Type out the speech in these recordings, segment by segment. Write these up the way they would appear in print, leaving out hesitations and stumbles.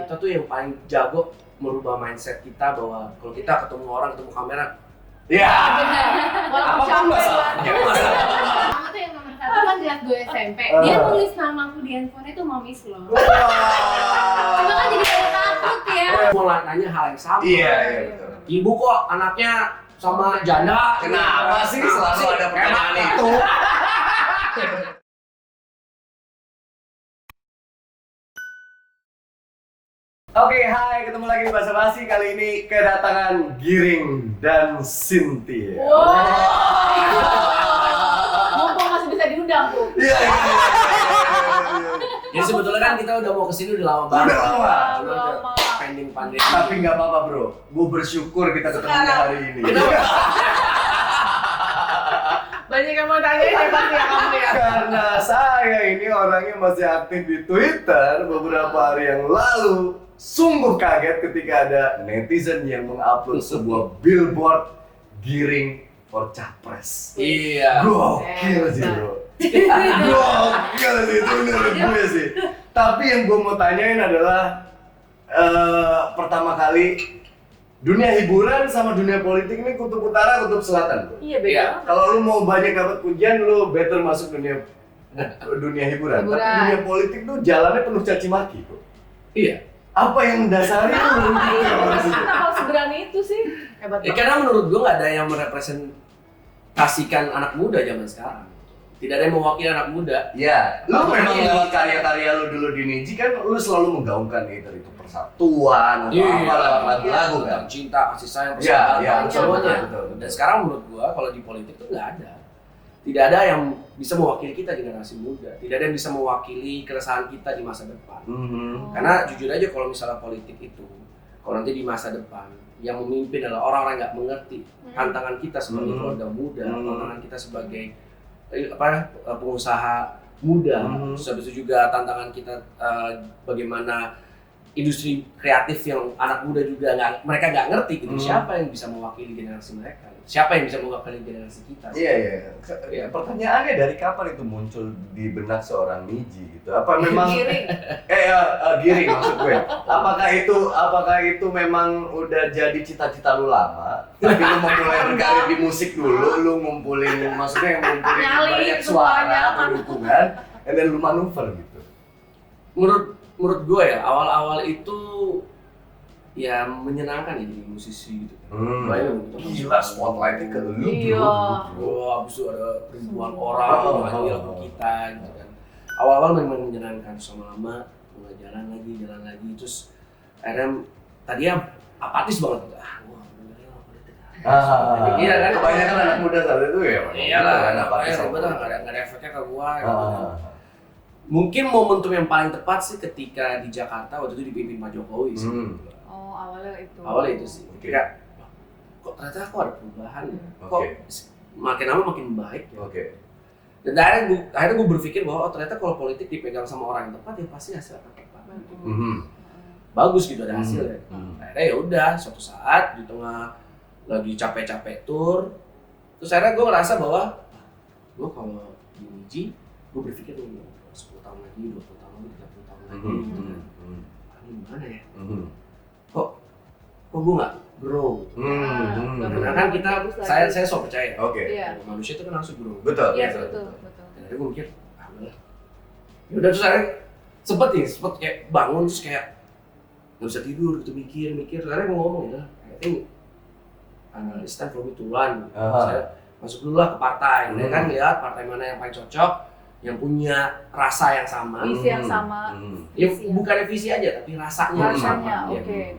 kita tuh yang paling jago merubah mindset kita bahwa kalau kita ketemu orang, ketemu kamera, Ya. Walaupun Apapun capek masalahnya. Mama tuh yang nomor 1 kan kelas 2 SMP. Dia nulis namaku di handphone itu Mamis loh. Cuma kan jadi kayak takut ya. mau nanya hal yang sama. Iya betul. Ibu kok anaknya sama janda? Kenapa sih selalu ada pertanyaan itu? Oke, hai, ketemu lagi di Basa Basi. Kali ini kedatangan Giring dan Cynthia. Mumpung masih bisa diundang, Bu. Iya. Jadi sebetulnya kan kita udah mau kesini udah lama banget. Udah lama. Cuma Lama. pending pandemi. Tapi nggak apa-apa bro, gue bersyukur kita ketemu hari ini. Banyak yang mau tanya ya pasti ya kamu ya. Karena saya ini orangnya masih aktif di Twitter beberapa hari yang lalu. Sungguh kaget ketika ada netizen yang mengupload sebuah billboard Giring for Capres. Iya. Gokil sih bro. Gokil sih, itu menurut gue sih. Tapi yang gue mau tanyain adalah pertama kali dunia hiburan sama dunia politik ini kutub utara, kutub selatan bro. Iya Iya. beda. Kalau lu mau banyak dapat pujian, lu better masuk dunia hiburan. Tapi dunia politik tuh jalannya penuh caci maki bro. Iya. Apa yang mendasari lu? Kenapa seberani itu sih? Hebat Ya, banget. karena menurut gua nggak ada yang merepresentasikan anak muda zaman sekarang. Tidak ada yang mewakili anak muda. Ya, lu memang lewat karya-karya lu dulu di Niji kan lu selalu menggaungkan itu persatuan atau apa lewat lagu-lagu kan. Tentang cinta, kasih sayang, Iya, persahabatan, semuanya. betul. Dan sekarang menurut gua kalau di politik tuh nggak ada. Tidak ada yang bisa mewakili kita generasi muda. Tidak ada yang bisa mewakili keresahan kita di masa depan. Karena jujur aja kalau misalnya politik itu, kalau nanti di masa depan yang memimpin adalah orang-orang yang nggak mengerti tantangan kita sebagai keluarga muda, tantangan kita sebagai pengusaha muda, terus habis itu juga tantangan kita bagaimana industri kreatif yang anak muda juga mereka nggak ngerti gitu. Siapa yang bisa mewakili generasi mereka? Siapa yang bisa mewakili generasi kita? Iya. Pertanyaannya dari kapan itu muncul di benak seorang Niji gitu? Apa memang Giring. Giring maksud gue. Apakah itu memang udah jadi cita-cita lu lama? Tapi lu mau mulai berkarir di musik dulu, lu ngumpulin Nyali banyak semuanya, suara, dukungan, and then lu manuver gitu. Menurut gue ya awal-awal itu ya menyenangkan ya jadi musisi gitu. Gila, spotlightnya ke lu Iya. Wah, abis itu ada ribuan orang nyanyi lagu kita gitu kan. Awal-awal memang menyenangkan, lama-lama mulai jalan lagi, terus akhirnya tadinya apatis banget gitu. Iya kan, kebanyakan anak muda saat itu ya. Iya lah, nggak ada efeknya ke gua gitu. Mungkin momentum yang paling tepat sih ketika di Jakarta waktu itu dipimpin Pak Jokowi sih. Oh, Awalnya itu sih. Oke. Kayak, kok ternyata kok ada perubahan ya? Kok Oke. makin lama makin baik ya? Oke. Dan akhirnya gue berpikir bahwa ternyata kalau politik dipegang sama orang yang tepat ya pasti hasil akan tepat. Bagus gitu ada hasilnya. Akhirnya ya udah suatu saat di tengah lagi capek-capek tour, terus akhirnya gue ngerasa bahwa gue kalau di Niji, gue berpikir 10 tahun lagi, 20 tahun lagi, 30 tahun lagi gitu kan. Ini gimana ya? Kok gue nggak grow? Karena kan saya so percaya. Oke. Iya. Manusia itu kan harus grow. Betul. Iya, betul. Dan akhirnya gue mikir, udah. Ya udah terus akhirnya sempet kayak bangun terus kayak nggak bisa tidur gitu mikir. Akhirnya gue ngomong ya, I think it's time for me to run. Saya masuk dulu lah ke partai. Dia kan lihat partai mana yang paling cocok, yang punya rasa yang sama. Visi yang sama. Ya bukan visi aja tapi rasanya sama. Ya. Oke.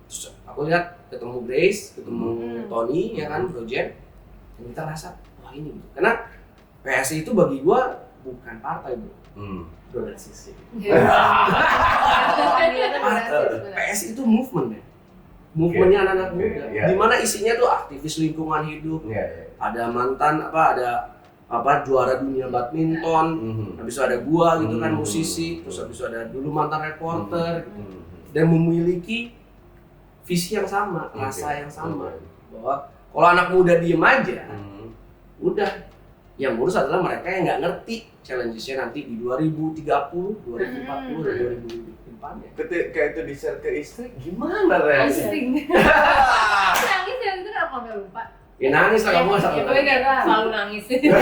Terus aku lihat ketemu Grace, ketemu Tony ya kan, Brojen. Dan kita rasa wah ini gitu. Karena PSI itu bagi gua bukan partai bro. Donasi. PSI itu movement ya. Movementnya anak-anak muda. Di mana isinya tuh aktivis lingkungan hidup. Ada mantan juara dunia badminton. Habis itu ada gua gitu kan musisi. Terus habis itu ada dulu mantan reporter. Dan memiliki visi yang sama, rasa yang sama. Bahwa kalau anak muda diem aja, udah. Yang ngurus adalah mereka yang nggak ngerti challenges-nya nanti di 2030, 2040, dan 2050. depannya. Ketika itu di-share ke istri, gimana reaksi? Pusing. Nangis ya itu aku nggak lupa. Ya nangis lah kamu Ya gue gak selalu nangis. Kayak,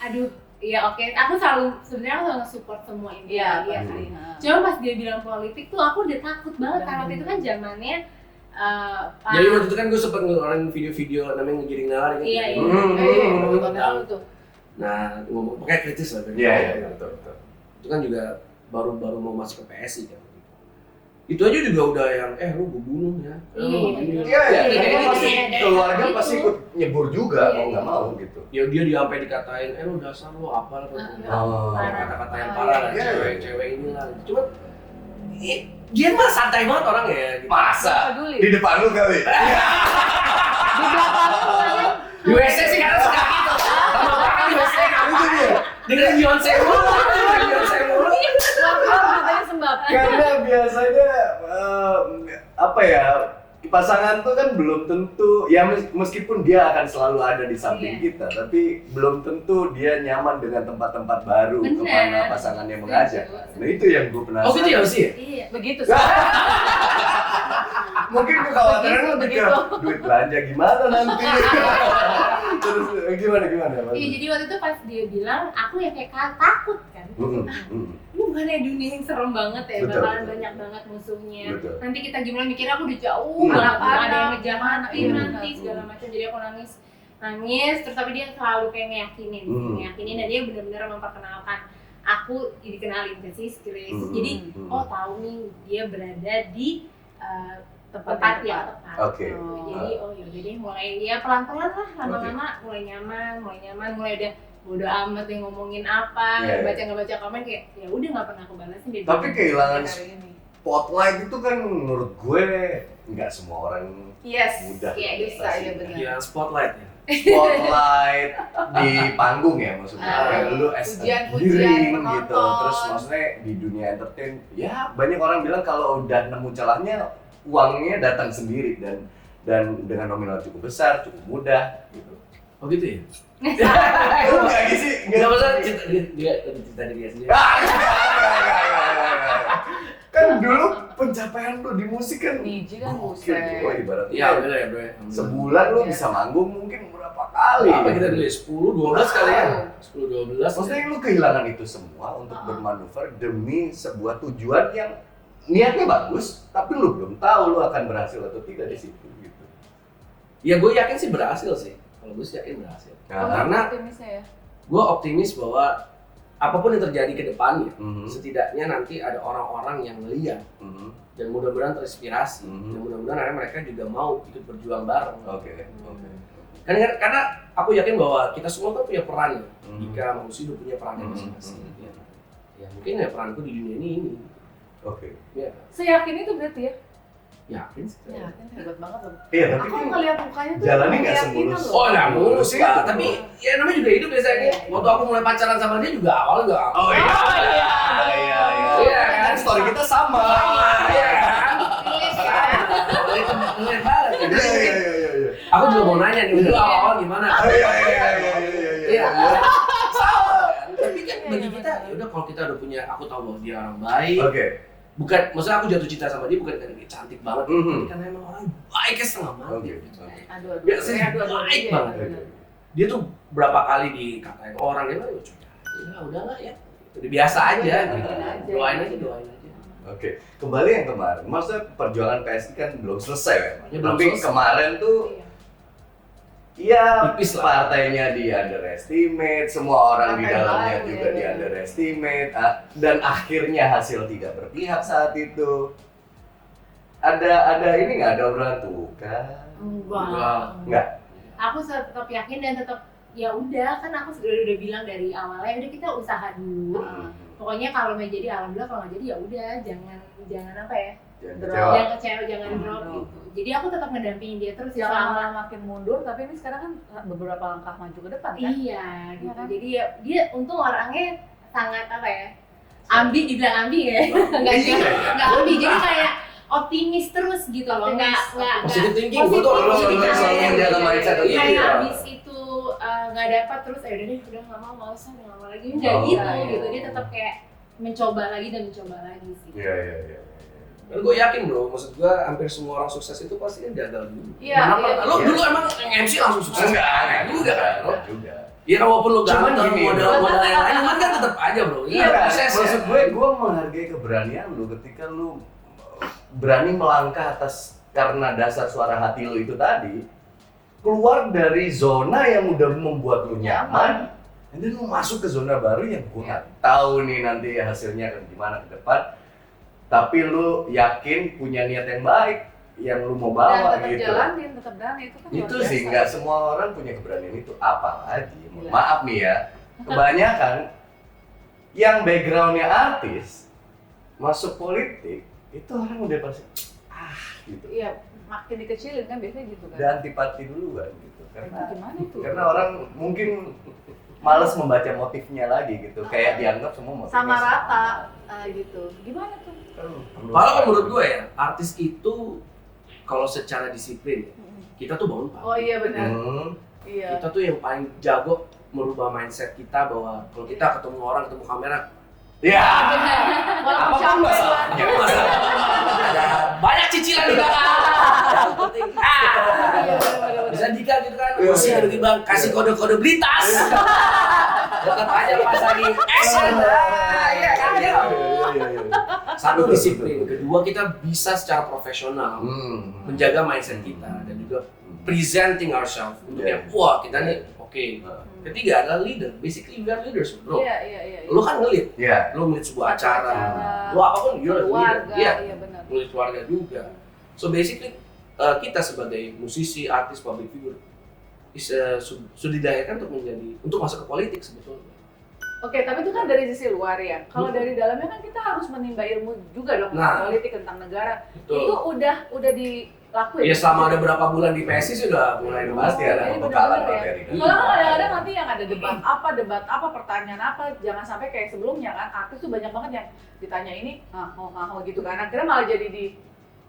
aduh, iya oke. Aku sebenarnya aku selalu support semua ini. Iya, dia pasti. kan. Cuma pas dia bilang politik tuh aku udah takut banget karena waktu itu kan zamannya Jadi waktu itu kan gue sempet ngeluarin video-video namanya ngegiring nala gitu. Iya, iya. Tahu tuh. Nah, ngomong pakai kritis lah. Iya, betul. Itu kan juga baru mau masuk ke PSI kan. Itu aja juga udah yang lu gue bunuh ya. Iya, pasti keluarga pasti ikut nyebur juga mau nggak mau gitu. Ya dia sampai dikatain, lu dasar lu apa lah kata-kata yang parah lah, cewek inilah. Cuma dia mah santai banget orangnya ya. Masa? Di depan lu kali? Di belakang lu kan. Di WC sih karena suka gitu. Lama banget di WC kamu tuh dia. Dengerin Beyonce mulu. Katanya sembab. Karena biasanya apa ya, pasangan tuh kan belum tentu ya meskipun dia akan selalu ada di samping kita, tapi belum tentu dia nyaman dengan tempat-tempat baru kemana pasangannya mengajak. Nah itu yang gue penasaran. Oh gitu ya sih? Iya. Begitu sih. Mungkin kekhawatiran lebih ke duit belanja gimana nanti. Terus gimana? Iya, jadi waktu itu pas dia bilang, aku ya kayak takut kan. Ini bukannya dunia yang serem banget ya, Betul, bakalan betul. banyak banget musuhnya. Betul. Nanti kita gimana mikirnya aku udah jauh banget, ada yang ngejahat, nanti segala macam. Jadi aku nangis, terus tapi dia selalu kayak ngeyakinin dan dia benar-benar memperkenalkan aku dikenalin ke Siskris. Jadi tahu nih dia berada di tempat yang tepat. Oke. Jadi yaudah deh mulai ya pelan-pelan lah lama-lama mulai nyaman, mulai udah bodo amat yang ngomongin apa, nggak baca komen kayak ya udah nggak pernah aku balasin dia. Tapi kehilangan spotlight itu kan menurut gue nggak semua orang mudah. Iya bisa ya benar. Kehilangan spotlight ya. Spotlight di panggung ya maksudnya. Kayak lu as a giring gitu. Terus maksudnya di dunia entertain ya banyak orang bilang kalau udah nemu celahnya uangnya datang sendiri dan dengan nominal cukup besar, cukup mudah gitu. Oh gitu ya? Enggak gitu sih. Enggak masalah cerita dia sendiri. Kan dulu pencapaian lu di musik kan Niji kan gokil, buset. bro, ibaratnya. Iya bener ya bro. Sebulan lu bisa manggung mungkin berapa kali? Apa kita dulu ya? 10-12 kali ya? 10-12 Maksudnya lu kehilangan itu semua untuk bermanuver demi sebuah tujuan yang niatnya bagus, tapi lu belum tahu lu akan berhasil atau tidak di situ gitu. Ya gue yakin sih berhasil sih. Kalau gue sih yakin berhasil. Karena gue optimis bahwa apapun yang terjadi ke depannya, setidaknya nanti ada orang-orang yang melihat dan mudah-mudahan terinspirasi dan mudah-mudahan akhirnya mereka juga mau ikut berjuang bareng. Oke. Karena aku yakin bahwa kita semua kan punya peran ya. Jika manusia punya peran masing-masing. Ya mungkin ya peranku di dunia ini. Oke. Ya, Seyakin itu berarti ya? yakin sih. Yakin, hebat banget loh. Iya, tapi Aku kan ngeliat mukanya tuh jalannya nggak keyakinan semulus. loh. Oh, nggak mulus sih, Pak. itu. Tapi ya namanya juga hidup biasanya. Waktu aku mulai pacaran sama dia juga awalnya nggak. Oh iya. Iya kan? Story kita sama. Iya kan? Itu ngeliat banget. Iya. Aku juga mau nanya nih, dulu awal gimana? Iya. Sama. Tapi kan bagi kita, ya udah kalau kita udah punya, aku tahu bahwa dia orang baik. Oke. Bukan, maksudnya aku jatuh cinta sama dia bukan karena dia cantik banget, tapi karena emang orang baiknya setengah mati. Oke. Aduh. Biasanya baik Iya, banget. bener. Dia tuh berapa kali dikatain orang, dia bilang, udahlah ya. Udah biasa aja, gitu. Doain aja. Oke, kembali yang kemarin. Maksudnya perjuangan PSI kan belum selesai kan? Ya, belum Tapi selesai. kemarin tuh iya, tipis lah. partainya di underestimate, semua orang di Partai dalamnya lain, juga ya. di underestimate, dan akhirnya hasil tidak berpihak saat itu. Ada ini nggak, ada obrolan tuh kan? Enggak. Aku tetap yakin dan tetap ya udah kan aku udah bilang dari awalnya udah kita usaha dulu. Pokoknya kalau mau jadi alhamdulillah, kalau nggak jadi ya udah jangan apa ya? Jangan kecewa, jangan drop gitu. Jadi aku tetap ngedampingin dia terus Jangan selama malah makin mundur, tapi ini sekarang kan beberapa langkah maju ke depan kan? iya gitu. Iya kan? Jadi ya dia untung orangnya sangat apa ya? Ambi, dibilang ambi ya. Enggak ambi. Jadi kayak optimis terus gitu loh. Enggak Positive thinking, gue tuh Lo positive selalu thinking. menjaga mindset itu. kayak Iya. abis itu nggak dapat terus udah deh udah nggak mau usah nggak mau lagi nggak Oh, gitu iya. gitu dia tetap kayak mencoba lagi dan mencoba lagi sih. Iya. Dan gue yakin bro, maksud gue hampir semua orang sukses itu pasti gagal dulu. Iya, iya. Lu dulu emang MC langsung sukses? Enggak juga kan bro? juga. Iya walaupun lu Cuman ganteng, gini, modal yang lain kan tetap aja bro. Iya, proses maksud gue menghargai keberanian lu ketika lu berani melangkah atas karena dasar suara hati lu itu tadi, keluar dari zona yang udah membuat lu nyaman, dan lu masuk ke zona baru yang gue nggak tahu nih nanti hasilnya akan gimana ke depan, tapi lu yakin punya niat yang baik yang lu mau bawa dan gitu. tetap berani itu kan Itu luar sih biasa. nggak semua orang punya keberanian itu, apalagi maaf nih ya, kebanyakan yang backgroundnya artis masuk politik itu orang udah pasti gitu. Iya, makin dikecilin kan biasanya gitu kan. Udah antipati duluan gitu Gimana itu? karena orang mungkin malas membaca motifnya lagi gitu, kayak dianggap semua motifnya Sama rata gitu. Gimana tuh? Kalau menurut gue ya, artis itu kalau secara disiplin kita tuh bangun pagi. Oh iya benar. Iya. Kita tuh yang paling jago merubah mindset kita bahwa kalau kita ketemu orang, ketemu kamera, ya Walaupun apapun capek masalahnya. ada banyak cicilan di belakang. Yang penting Iya, benar-benar. bisa Dika gitu kan, mesti tiba-tiba kasih kode-kode beli tas. Tetap aja pas lagi action. Iya kan? Satu disiplin, kedua kita bisa secara profesional menjaga mindset kita dan juga presenting ourselves untuk yang wah kita nih oke. Ketiga adalah leader, basically we are leaders bro. Iya. Lu kan nge-lead, Iya. lu nge-lead sebuah acara, Acara, lu apapun you're a leader. Keluarga, Iya, iya benar. nge-lead keluarga juga. So basically kita sebagai musisi, artis, public figure sudah dilahirkan untuk masuk ke politik sebetulnya. Oke, tapi itu kan dari sisi luar ya. Kalau dari dalamnya kan kita harus menimba ilmu juga dong tentang politik, tentang negara. Betul. Itu udah dilakuin. Ya selama ada berapa bulan di PSI sudah mulai Pasti ada Jadi pembekalan benar-benar materi. Soalnya kan kadang-kadang nanti yang ada debat apa, pertanyaan apa, jangan sampai kayak sebelumnya kan artis tuh banyak banget yang ditanya ini, gitu kan. Akhirnya malah jadi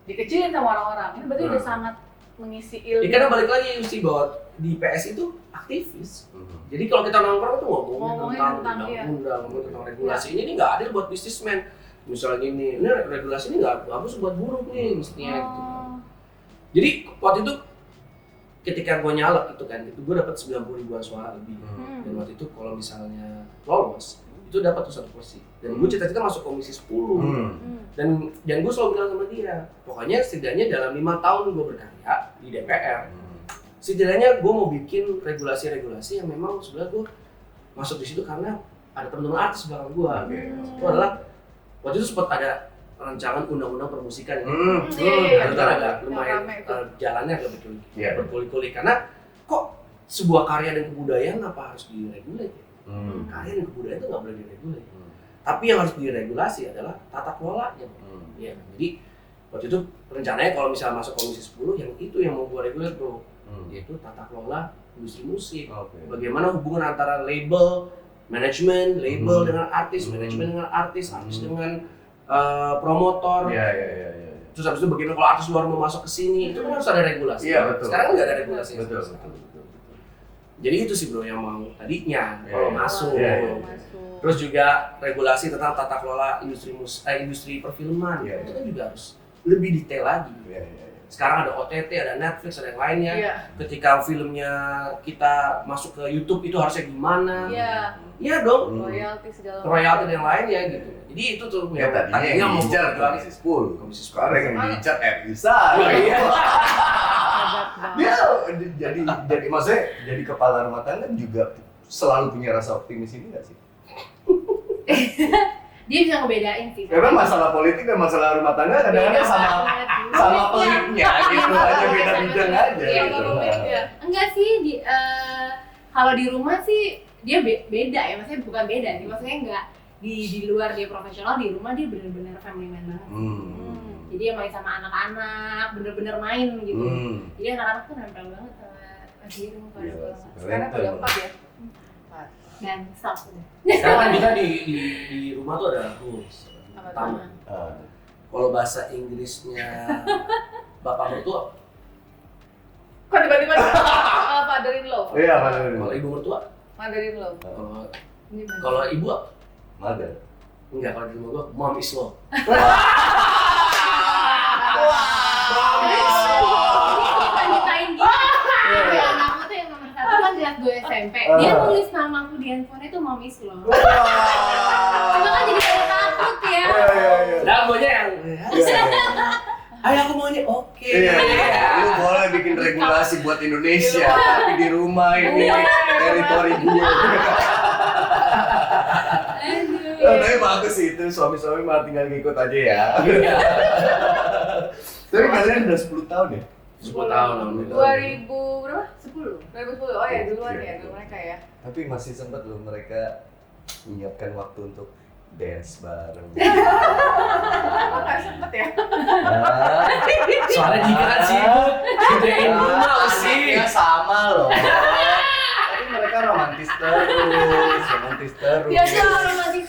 dikecilin sama orang-orang. Ini berarti udah sangat mengisi ilmu. Ya karena balik lagi sih bahwa di PSI itu aktivis. Jadi kalau kita nongkrong tuh ngomongin tentang undang-undang, ngomongin tentang regulasi ini nggak adil buat bisnismen. Misalnya gini, ini regulasi ini nggak bagus buat buruh nih mestinya gitu. Jadi waktu itu ketika gue nyalek gitu kan, gue dapat 90 ribuan suara lebih. Dan waktu itu kalau misalnya lolos, itu dapat tuh 1 kursi. Dan gue cita-cita masuk komisi 10. Dan gue selalu bilang sama dia, pokoknya setidaknya dalam 5 tahun gue berkarya di DPR, setidaknya gue mau bikin regulasi-regulasi yang memang sebenarnya gue masuk di situ karena ada teman-teman artis belakang gue. Itu adalah waktu itu sempat ada rancangan undang-undang permusikan itu kan agak lumayan jalannya agak berkuli-kuli karena kok sebuah karya dan kebudayaan apa harus diregulasi? Karya dan kebudayaan itu nggak boleh diregulasi. Tapi yang harus diregulasi adalah tata kelolanya. Ya, jadi waktu itu rencananya kalau misalnya masuk komisi 10 yang itu yang mau gue reguler bro, yaitu tata kelola industri musik. Bagaimana hubungan antara label, manajemen, label dengan artis, manajemen dengan artis dengan promotor. Terus habis itu bagaimana kalau artis luar mau masuk ke sini, itu kan harus ada regulasi. Betul. Sekarang nggak ada regulasi. Betul. Jadi itu sih bro yang mau tadinya kalau masuk. Terus juga regulasi tentang tata kelola industri perfilman itu kan juga harus lebih detail lagi. Sekarang ada OTT, ada Netflix, ada yang lainnya. Ketika filmnya kita masuk ke YouTube itu harusnya gimana? Iya dong. Royalti dan yang lainnya gitu. Jadi itu tuh ya tadinya yang mau diincar komisi 10. Sekarang yang diincar RISA. Dia jadi maksudnya jadi kepala rumah tangga juga selalu punya rasa optimis ini nggak sih? Dia bisa ngebedain sih. Karena masalah politik dan masalah rumah tangga kadang-kadang sama peliknya gitu aja, beda bidang aja gitu. Enggak sih, kalau di rumah sih dia beda ya, maksudnya bukan beda sih, maksudnya enggak di luar dia profesional, di rumah dia benar-benar family man banget. Jadi dia main sama anak-anak, bener-bener main gitu. Jadi anak-anak tuh nempel banget sama Agiring pada Sekarang udah 4 ya? dan stop udah. Sekarang kita di rumah tuh ada rules. Pertama, kalau bahasa Inggrisnya bapak mertua, Kok tiba-tiba father-in-law? Iya, father-in-law. kalau ibu mertua, Mother-in-law. kalau ibu apa? Mother. Enggak, kalau di rumah gua mom is law. Nyutain gitu. Kayak anakku tuh yang nomor 1 kan kelas 2 SMP. Dia nulis namaku di handphone itu mom is law. Cuma kan jadi kayak takut ya. Dan guanya yang ayo aku mau ini, oke. Lu boleh bikin regulasi buat Indonesia, tapi di rumah ini teritori gue. Tapi bagus sih itu, suami-suami malah tinggal ngikut aja ya. Tapi kalian udah 10 tahun ya? 10 tahun. 2000 berapa? 10. 2010. Oh ya, duluan ya, dulu mereka ya. Tapi masih sempat loh mereka menyiapkan waktu untuk dance bareng. Kok nggak sempet ya? Nah, Soalnya jika kan sibuk, kerjain rumah sih. anaknya sama loh. Tapi mereka romantis terus. Ya sih,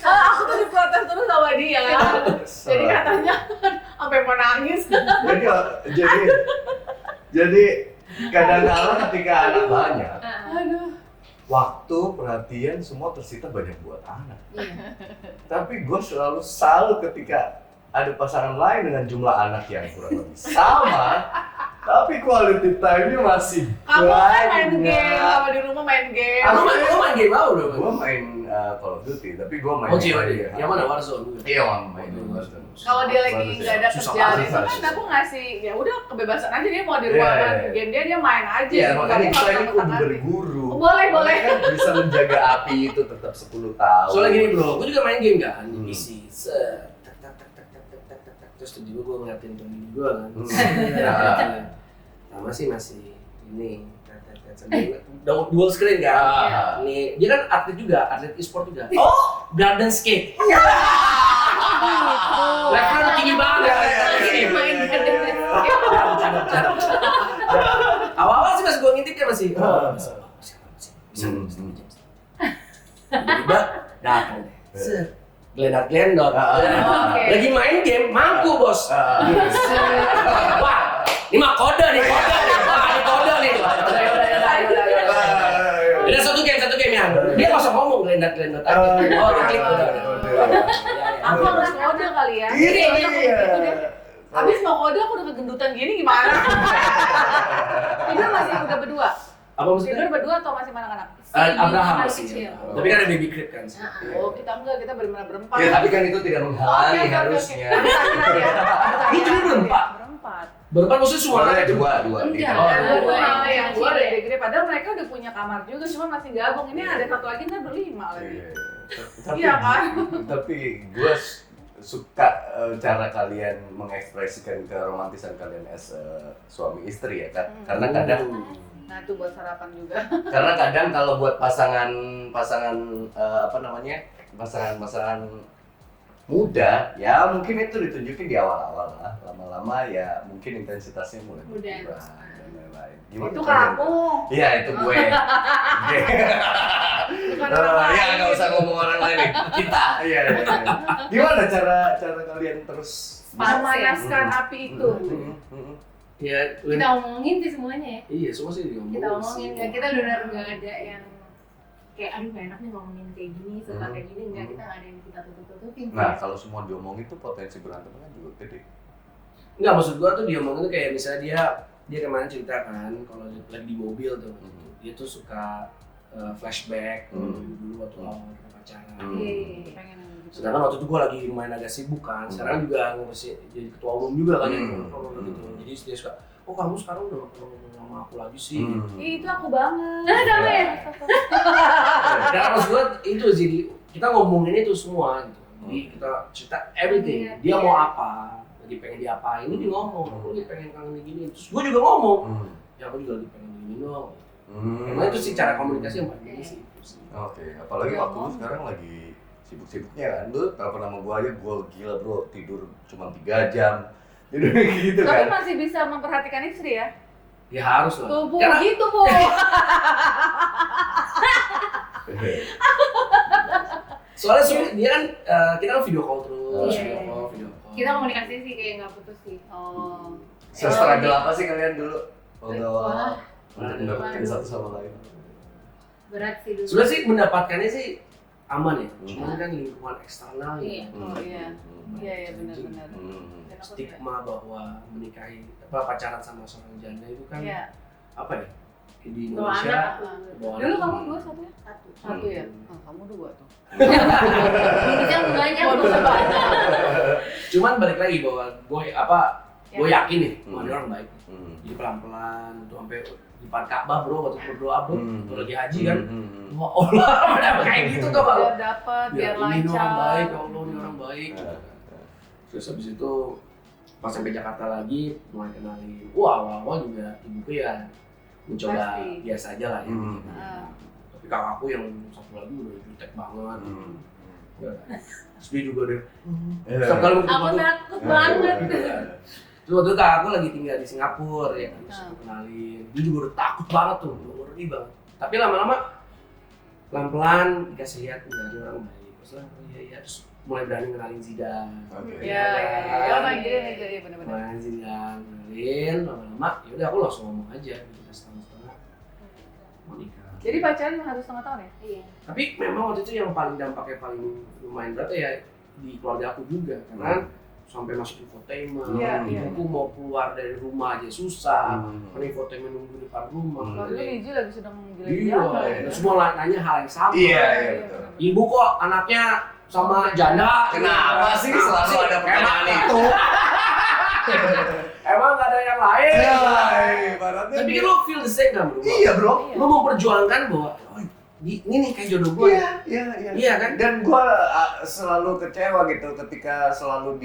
aku tuh diprotes terus sama dia. Jadi katanya sampai mau nangis. Jadi kadang-kadang ketika anak banyak, Aduh. waktu, perhatian, semua tersita banyak buat anak. Iya. Tapi gue selalu salut ketika ada pasangan lain dengan jumlah anak yang kurang lebih sama, tapi quality time-nya masih Kamu kan main banyak. game, kalau di rumah main game. Lu main game apa udah? Gue main Call of Duty, tapi gue main COD. dia. Yang mana Warzone? Iya, main Warzone. Kalau dia lagi nggak ada Susah kerjaan banget, itu kan susah. aku ngasih ya udah kebebasan aja, dia mau di rumah Iya, main iya. game dia main aja. Iya, gitu. makanya Nggak kita usah ini kudu ngotak-ngatik. berguru. Boleh. Kan bisa menjaga api itu tetap 10 tahun. Soalnya gini bro, gue juga main game kan, di Hmm. PC. Set, tak, terus tiba-tiba gue ngeliatin temen gue kan. Nah, masih ini. Dual screen kan. Ah. Nih, dia kan atlet juga, atlet e-sport juga. Oh, Garden skate. Levelnya tinggi banget. Main garden skate. Awal-awal sih masih gue ngintip ya masih. Bisa. Tiba-tiba datang deh. Set. Glendot. Oke. Lagi main game, mampu bos. Wah, ini mah kode nih. Wah, ini kode nih. Ada satu game ya. Dia nggak usah ngomong Glendot aja. Oh, klik udah. Aku harus kode kali ya. Iya, Jadi, iya. gitu deh. Abis mau kode aku udah kegendutan gini gimana? Tidur masih udah berdua? Apa maksudnya? Tidur berdua atau masih mana anak? Abraham Anak masih. kecil. Tapi kan ada baby crib kan. Oh kita enggak, kita benar-benar berempat. Ya, tapi kan itu tidak menghalangi Oke. harusnya. Ada takbiran ya? Lu jadi berempat? Berempat. Berempat maksudnya semua Soalnya anak itu. dua. Enggak. Oh, Ada dua dua yang yang kecil dua ya. gede-gede. Padahal mereka udah punya kamar juga, cuma masih gabung. Ini ada satu lagi ntar berlima lagi. Iya kan? Tapi gue suka cara kalian mengekspresikan keromantisan kalian as suami istri ya kan. Karena kadang Nah itu buat sarapan juga. karena kadang kalau buat pasangan pasangan muda ya mungkin itu ditunjukin di awal-awal lah, lama-lama ya mungkin intensitasnya mulai Udah. berkurang dan lain-lain. Itu kalian? kamu. Iya itu gue. Bukan orang lain. Ya nggak usah ngomong orang lain nih. Kita. Iya. Gimana cara kalian terus Memanaskan api itu. Ya, Kita omongin sih semuanya ya. iya, semua sih diomongin. Kita omongin, nggak kita benar nggak ada yang kayak aduh gak enak nih ngomongin kayak gini, suka kayak gini, enggak, kita nggak ada yang kita tutup-tutupin. Nah kalau semua diomongin tuh potensi berantem kan juga gede. Enggak, maksud gua tuh diomongin tuh kayak misalnya dia kemarin cerita kan kalau lagi di mobil tuh, dia tuh suka flashback dulu waktu awal kita pacaran. Iya. Pengen yang gitu. Sedangkan waktu itu gua lagi lumayan agak sibuk kan, sekarang juga ngurusin jadi ketua umum juga kan gitu. Jadi dia suka, oh kamu sekarang udah gak pernah ngomong sama aku lagi sih. Ih, itu aku banget. Sama ya? Karena maksud gua itu sih, kita ngomongin itu semua gitu. Jadi kita cerita everything, Iya, dia iya. mau apa, lagi pengen diapain, dia ngomong, aku lagi pengen kangen gini. Terus gua juga ngomong, ya aku juga lagi pengen gini dong. Emang itu sih cara komunikasi yang paling penting sih. Oke, apalagi waktu lu sekarang lagi sibuk-sibuknya kan. Lu telepon sama gua aja, gua gila bro, tidur cuma 3 jam. Tidur gitu Tapi kan. masih bisa memperhatikan istri ya? Ya harus lah. Tuh, Bu, Karena gitu, Bu. soalnya dia kan kita kan video call terus, Iya. video call. Kita komunikasi sih kayak nggak putus sih. Oh. Se-struggle apa sih kalian dulu? Wah, Untuk mendapatkan satu sama lain. berat sih dulu. Sebenarnya sih mendapatkannya sih aman ya, cuman kan lingkungan eksternal Iya. Oh iya. Iya benar-benar. stigma bahwa menikahi pacaran sama seorang janda itu kan Iya. apa ya di Bawa Indonesia anak aku. bawa Dulu anak. kamu 2 satu ya? Satu. Satu ya? Oh, kamu 2 tuh. Bisa banyak. Waduh, banyak. Cuman balik lagi bahwa gue Ya. yakin nih bahwa dia orang baik. Jadi pelan-pelan tuh sampai di depan Ka'bah bro waktu berdoa bro, waktu lagi haji kan. Wah Allah, ada kayak gitu tuh Pak. Biar dapat, biar ini orang baik, ya lancar. Allah ini orang baik. Gitu kan. Terus habis itu pas sampai Jakarta lagi mulai kenalin. Wah awal-awal juga ibuku ya mencoba Pasti. biasa aja lah ya. Tapi kakakku yang satu lagi udah jutek banget. Terus dia juga deh. Setiap kali mau Aku ketemu tuh, takut banget. terus waktu itu kakakku lagi tinggal di Singapura ya kan, terus aku kenalin. Dia juga udah takut banget tuh, udah ngeri banget. Tapi lama-lama pelan-pelan dikasih lihat dari orang baik. Terus lah, iya, terus mulai berani kenalin Zidane. Iya, iya, iya, benar-benar. Kenalin Zidane, kenalin, lama-lama yaudah aku langsung ngomong aja, kita setengah-setengah mau nikah. Jadi pacaran harus 1,5 tahun ya? Iya. Tapi memang waktu itu yang paling dampaknya paling lumayan berat ya di keluarga aku juga, karena sampai masuk infotainment, Iya, iya. aku mau keluar dari rumah aja susah, karena infotainment nunggu di depan rumah. Kalau dulu Niji lagi sedang Iya, gila-gila. semua nanya hal yang sama. Iya, betul. Ibu kok anaknya sama janda? Kenapa sih selalu ada pertanyaan itu? Emang gak ada yang lain? Ya, ibaratnya. Tapi kan lo feel the same kan bro? Iya bro. Lo memperjuangkan bahwa oh, ini nih kayak jodoh gue. Iya. Iya kan? Dan gue selalu kecewa gitu ketika selalu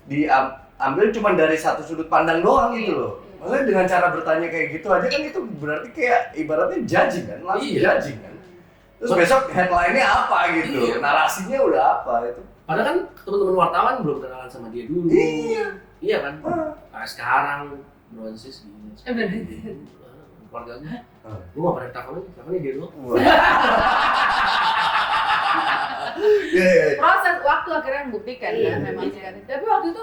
diambil cuma dari satu sudut pandang doang gitu loh. Maksudnya dengan cara bertanya kayak gitu aja kan itu berarti kayak ibaratnya judging kan, langsung Iya. judging kan. Terus besok headline-nya apa gitu, Iya. narasinya udah apa itu. Padahal kan teman-teman wartawan belum kenalan sama dia dulu. Iya kan? Nah, sekarang bronsis gini. Keluarganya. Gue gak pernah teleponnya dia doang. Iya. Proses waktu akhirnya membuktikan kan memang sih kan. Tapi waktu itu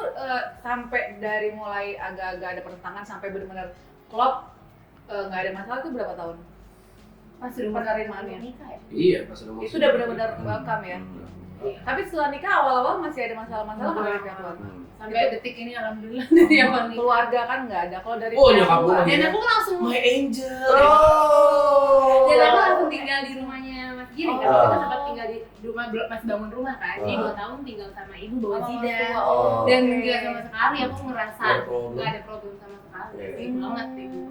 sampai dari mulai agak-agak ada pertentangan sampai benar-benar klop nggak ada masalah itu berapa tahun? Pas rumah Penerimaannya. nikah ya. Iya, pas udah mau. Itu udah benar-benar welcome ya. Iya. Tapi setelah nikah awal-awal masih ada masalah-masalah nggak dari pihak keluarga? Sampai detik ini alhamdulillah dari abang nikah. Keluarga kan nggak ada. Kalau dari Oh, pihak nyokap gua keluarga- Dan aku langsung My angel. dan aku langsung tinggal di rumahnya Mas Giring kan. Oh. Kita sempat tinggal di rumah masih bangun rumah kan. Jadi 2 tahun tinggal sama ibu bawa Sama Zidane. mertua. Oh, Dan oke. nggak sama sekali aku ngerasa Nggak ada problem. nggak ada problem sama sekali. Iya. Baik banget ibu.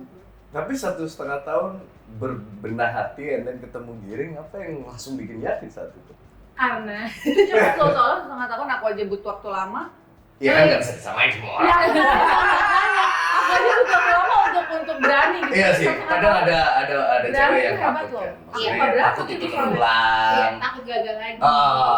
Tapi 1,5 tahun berbenah hati dan ketemu Giring, apa yang langsung bikin yakin saat itu? Karena Itu cepet loh, soalnya setengah tahun aku aja butuh waktu lama. Iya kan nggak bisa disamain semua orang. Ya, aku aja butuh waktu lama untuk berani gitu. Iya sih, Setengah kadang tahun. ada Berani cewek yang itu hebat takut loh. kan. Aku Maksudnya nggak berani takut itu itu soalnya. terulang. takut gagal lagi.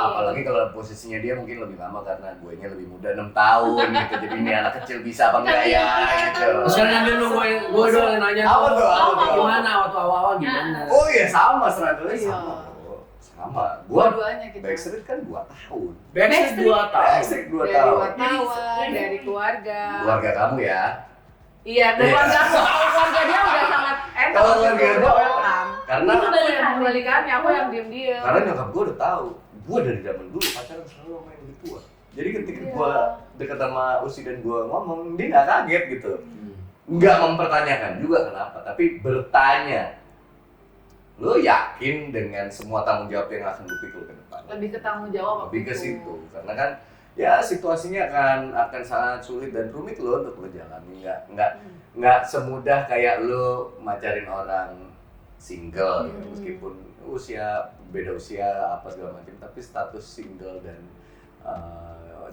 Apalagi kalau posisinya dia mungkin lebih lama karena guenya lebih muda 6 tahun gitu. Jadi ini anak kecil bisa apa enggak ya gitu. Terus kan dia nungguin, gue doang nanya Apa tuh? Apa tuh? gimana waktu awal-awal gimana? Oh iya sama struggle-nya Iya. sama. Bro. Sama. Gua Dua-duanya kita. Backstreet kan 2 tahun. Backstreet 2 tahun. Backstreet 2 Dari tahun. wartawan, dari keluarga. Keluarga kamu ya. Iya, dari Iya. keluarga aku. Kalau keluarga dia udah sangat enak. Kalau keluarga udah gua- welcome. Karena Aku yang kebalikannya, aku yang diem-diem. Karena nyokap gue udah tahu, gue dari zaman dulu pacaran selalu sama yang lebih tua. Jadi ketika Iya. gue deket sama Usi dan gue ngomong, dia nggak kaget gitu. Nggak mempertanyakan juga kenapa, tapi bertanya. Lo yakin dengan semua tanggung jawab yang akan lu pikul ke depan? Lebih ke tanggung jawab Lebih waktu ke itu. situ, karena kan ya situasinya akan sangat sulit dan rumit lo untuk lo jalani. Nggak semudah kayak lo macarin orang single gitu. Meskipun beda usia apa segala macam, tapi status single dan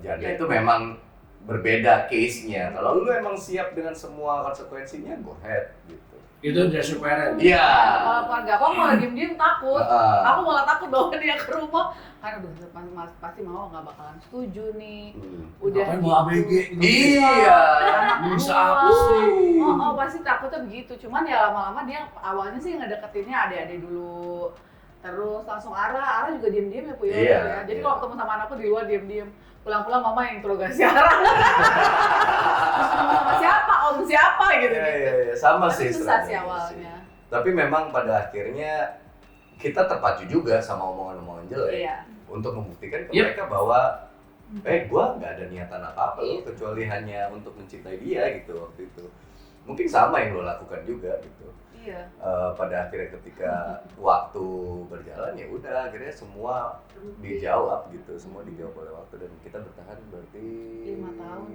janda itu memang berbeda case-nya. Kalau lu emang siap dengan semua konsekuensinya, go ahead gitu. Itu dari parent. Iya. Kalau keluarga aku malah diem-diem takut. Aku malah takut bawa dia ke rumah. Karena pasti mau nggak bakalan setuju nih. Udah Ngapain bawa ABG gitu? Iya. Anak Bisa gua. apa sih? Oh, pasti takutnya begitu. Cuman ya lama-lama dia awalnya sih ngedeketinnya adik-adik dulu. Terus langsung Ara juga diem-diem ya Puyo. Iya, Ya. Jadi iya. kalau ketemu sama anakku di luar diem-diem. Pulang-pulang mama yang interogasi Ara. Sama siapa? Om siapa gitu. Iya, sama Tapi sih. susah sih sebenarnya awalnya. Tapi memang pada akhirnya kita terpacu juga sama omongan-omongan jelek Iya. untuk membuktikan ke Yep. mereka bahwa gua nggak ada niatan apa-apa loh kecuali hanya untuk mencintai dia gitu waktu itu. Mungkin sama yang lo lakukan juga gitu. Iya. Pada akhirnya ketika waktu berjalan ya udah akhirnya semua dijawab gitu, semua dijawab oleh waktu dan kita bertahan berarti 5 tahun.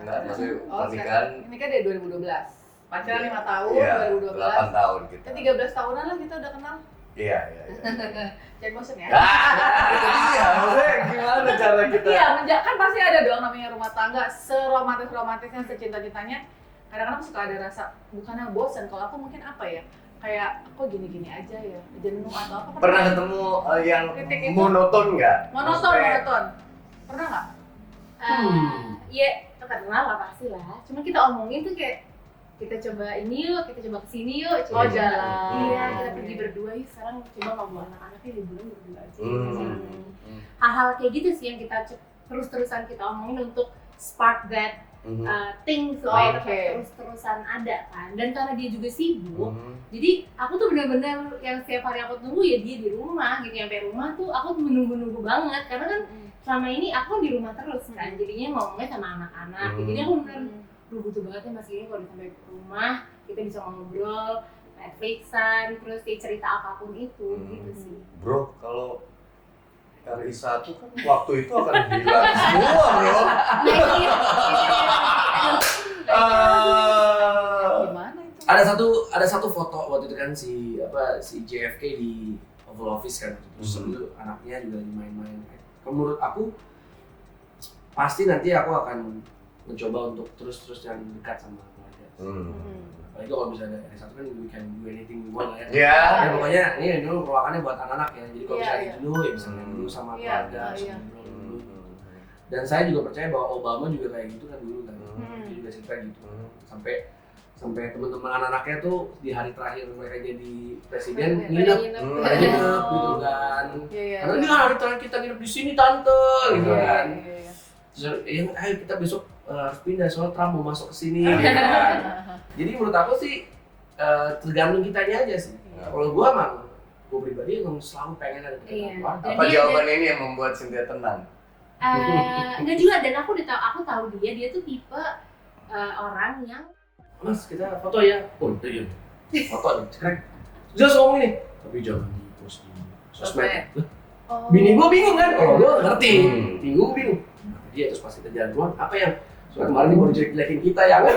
Enggak, maksudnya Oh, pernikahan ini kan dari 2012. Pacaran 5 tahun, iya, 2012. 8 tahun kita. Kan 13 tahunan lah kita udah kenal. Iya. Jangan bosen ya. Itu dia, maksudnya gimana cara kita? Iya, kan pasti ada dong namanya rumah tangga, seromantis-romantisnya, secinta-cintanya. Kadang-kadang suka ada rasa, bukannya bosan, kalau aku mungkin apa ya, kayak kok gini-gini aja ya, jenuh atau apa. Pernah ketemu yang Titik itu? monoton nggak? Monoton. Pernah nggak? Ya kenal lah pasti lah. Cuma kita omongin tuh kayak kita coba ini yuk, kita coba kesini yuk. Oh, coba jalan. Iya, kita pergi berdua yuk. Sekarang coba ngomong anak-anaknya liburan berdua aja. Hmm. Hal-hal kayak gitu sih yang kita terus-terusan kita omongin untuk spark that thing supaya Oke. tetap terus-terusan ada kan. Dan karena dia juga sibuk, jadi aku tuh benar-benar yang setiap hari aku tunggu ya dia di rumah gitu. Sampai rumah tuh aku menunggu-nunggu banget karena kan selama ini aku di rumah terus kan. Jadinya ngomongnya sama anak-anak. Jadi aku benar butuh banget ya Mas Gini kalau sampai ke rumah kita bisa ngobrol, Netflixan, terus kayak cerita apapun itu gitu sih. Bro, kalau RI1 kan waktu itu akan hilang semua, bro. Gimana itu? Ada satu foto waktu itu kan si JFK di Oval Office kan, terus itu anaknya juga lagi main-main. Menurut aku pasti nanti aku akan mencoba untuk terus-terusan dekat sama keluarga. Apalagi kalau misalnya RI1 kan we can do anything we want lah ya. Iya. Ya pokoknya ini dulu ruangannya buat anak-anak ya. Jadi kalau misalnya Iya. jenuh ya bisa main dulu sama Iya, keluarga, iya. bisa ngobrol dulu. Dan saya juga percaya bahwa Obama juga kayak gitu kan dulu kan. Dia juga cerita gitu. Sampai teman-teman anak-anaknya tuh di hari terakhir mereka jadi presiden nginep gitu kan. Karena ini hari terakhir kita nginep di sini tante gitu kan. Terus ayo kita besok harus pindah soal Trump mau masuk ke sini gitu kan. Jadi menurut aku sih tergantung kitanya aja sih. Kalau gua pribadi emang selalu pengen ada dekat keluarga. Apa jawaban ini yang membuat Cynthia tenang? Enggak juga, dan aku tahu dia tuh tipe orang yang Mas kita foto ya. Oh iya. Foto nih, keren. Just ngomong ini. Tapi jangan di post di sosmed. Bini gua bingung kan, kalau gua ngerti. Bini gua bingung. Dia terus pas kita jalan keluar, apa yang soalnya kemarin dia baru jelek-jelekin kita yang Ya,